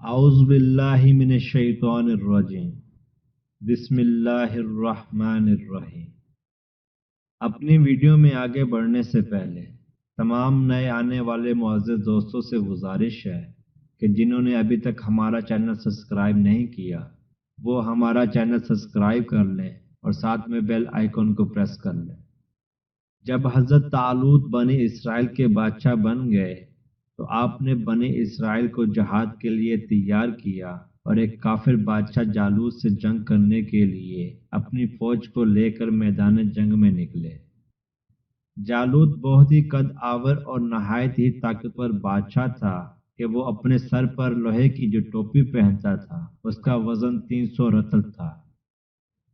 اعوذ باللہ من الشیطان الرجیم بسم اللہ الرحمن الرحیم۔ اپنی ویڈیو میں آگے بڑھنے سے پہلے تمام نئے آنے والے معزز دوستوں سے گزارش ہے کہ جنہوں نے ابھی تک ہمارا چینل سبسکرائب نہیں کیا وہ ہمارا چینل سبسکرائب کر لیں اور ساتھ میں بیل آئیکن کو پریس کر لیں۔ جب حضرت طالوت بنی اسرائیل کے بادشاہ بن گئے تو آپ نے بنی اسرائیل کو جہاد کے لیے تیار کیا اور ایک کافر بادشاہ جالوت سے جنگ کرنے کے لیے اپنی فوج کو لے کر میدان جنگ میں نکلے۔ جالوت بہت ہی قد آور اور نہایت ہی طاقتور بادشاہ تھا کہ وہ اپنے سر پر لوہے کی جو ٹوپی پہنتا تھا اس کا وزن 300 رطل تھا۔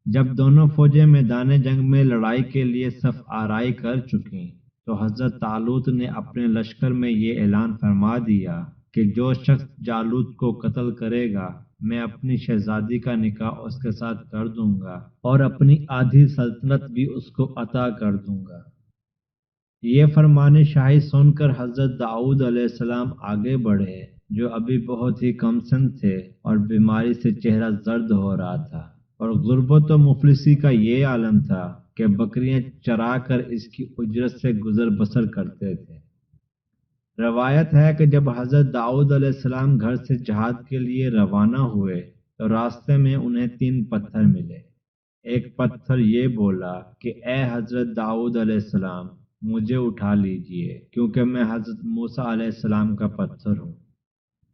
جب دونوں فوجیں میدان جنگ میں لڑائی کے لیے صف آرائی کر چکیں تو حضرت طالوت نے اپنے لشکر میں یہ اعلان فرما دیا کہ جو شخص جالوت کو قتل کرے گا میں اپنی شہزادی کا نکاح اس کے ساتھ کر دوں گا اور اپنی آدھی سلطنت بھی اس کو عطا کر دوں گا۔ یہ فرمان شاہی سن کر حضرت داؤد علیہ السلام آگے بڑھے جو ابھی بہت ہی کم سن تھے اور بیماری سے چہرہ زرد ہو رہا تھا، اور غربت و مفلسی کا یہ عالم تھا کہ بکریاں چرا کر اس کی اجرت سے گزر بسر کرتے تھے۔ روایت ہے کہ جب حضرت داؤد علیہ السلام گھر سے جہاد کے لیے روانہ ہوئے تو راستے میں انہیں 3 پتھر ملے۔ ایک پتھر یہ بولا کہ اے حضرت داؤد علیہ السلام مجھے اٹھا لیجئے کیونکہ میں حضرت موسیٰ علیہ السلام کا پتھر ہوں۔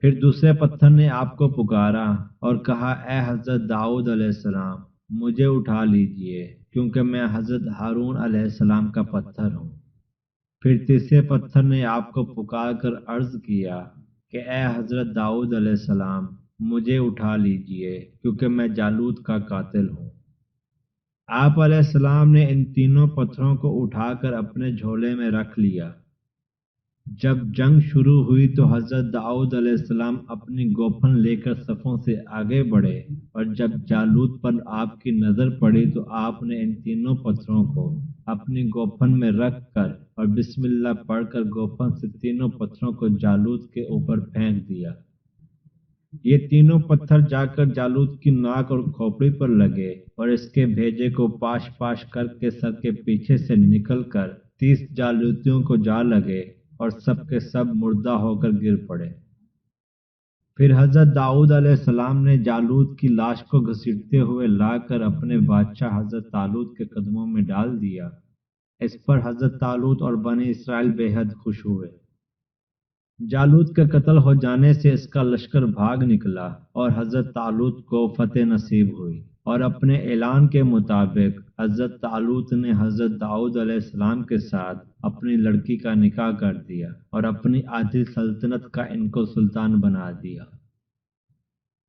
پھر دوسرے پتھر نے آپ کو پکارا اور کہا اے حضرت داؤد علیہ السلام مجھے اٹھا لیجئے کیونکہ میں حضرت ہارون علیہ السلام کا پتھر ہوں۔ پھر تیسرے پتھر نے آپ کو پکار کر عرض کیا کہ اے حضرت داؤد علیہ السلام مجھے اٹھا لیجئے کیونکہ میں جالوت کا قاتل ہوں۔ آپ علیہ السلام نے ان تینوں پتھروں کو اٹھا کر اپنے جھولے میں رکھ لیا۔ جب جنگ شروع ہوئی تو حضرت داؤد علیہ السلام اپنی گوپن لے کر صفوں سے آگے بڑھے، اور جب جالوت پر آپ کی نظر پڑی تو آپ نے ان تینوں پتھروں کو اپنی گوپن میں رکھ کر اور بسم اللہ پڑھ کر گوپن سے تینوں پتھروں کو جالوت کے اوپر پھینک دیا۔ یہ تینوں پتھر جا کر جالوت کی ناک اور کھوپڑی پر لگے اور اس کے بھیجے کو پاش پاش کر کے سر کے پیچھے سے نکل کر 30 جالوتیوں کو جا لگے اور سب کے سب مردہ ہو کر گر پڑے۔ پھر حضرت داؤد علیہ السلام نے جالوت کی لاش کو گھسیٹتے ہوئے لا کر اپنے بادشاہ حضرت طالوت کے قدموں میں ڈال دیا۔ اس پر حضرت طالوت اور بنی اسرائیل بے حد خوش ہوئے۔ جالوت کے قتل ہو جانے سے اس کا لشکر بھاگ نکلا اور حضرت طالوت کو فتح نصیب ہوئی، اور اپنے اعلان کے مطابق حضرت طالوت نے حضرت داؤد علیہ السلام کے ساتھ اپنی لڑکی کا نکاح کر دیا اور اپنی آدھی سلطنت کا ان کو سلطان بنا دیا۔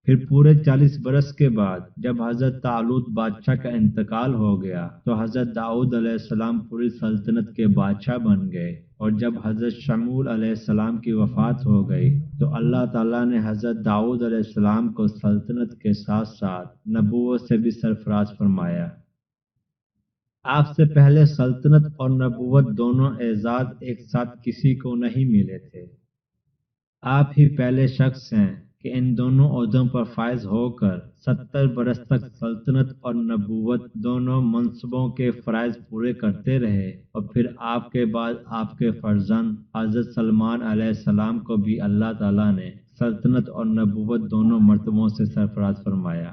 پھر پورے 40 برس کے بعد جب حضرت طالوت بادشاہ کا انتقال ہو گیا تو حضرت داؤد علیہ السلام پوری سلطنت کے بادشاہ بن گئے، اور جب حضرت شمعون علیہ السلام کی وفات ہو گئی تو اللہ تعالیٰ نے حضرت داؤد علیہ السلام کو سلطنت کے ساتھ ساتھ نبوت سے بھی سرفراز فرمایا۔ آپ سے پہلے سلطنت اور نبوت دونوں اعزاز ایک ساتھ کسی کو نہیں ملے تھے۔ آپ ہی پہلے شخص ہیں کہ ان دونوں عہدوں پر فائز ہو کر 70 برس تک سلطنت اور نبوت دونوں منصبوں کے فرائض پورے کرتے رہے، اور پھر آپ کے بعد آپ کے فرزند حضرت سلمان علیہ السلام کو بھی اللہ تعالیٰ نے سلطنت اور نبوت دونوں مرتبوں سے سرفراز فرمایا۔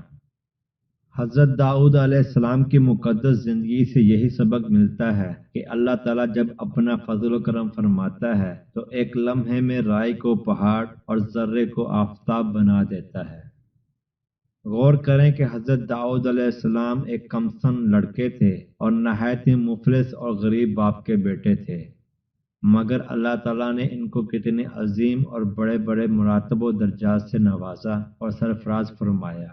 حضرت داؤد علیہ السلام کی مقدس زندگی سے یہی سبق ملتا ہے کہ اللہ تعالیٰ جب اپنا فضل و کرم فرماتا ہے تو ایک لمحے میں رائی کو پہاڑ اور ذرے کو آفتاب بنا دیتا ہے۔ غور کریں کہ حضرت داؤد علیہ السلام ایک کم سن لڑکے تھے اور نہایت ہی مفلس اور غریب باپ کے بیٹے تھے، مگر اللہ تعالیٰ نے ان کو کتنے عظیم اور بڑے بڑے مراتب و درجات سے نوازا اور سرفراز فرمایا۔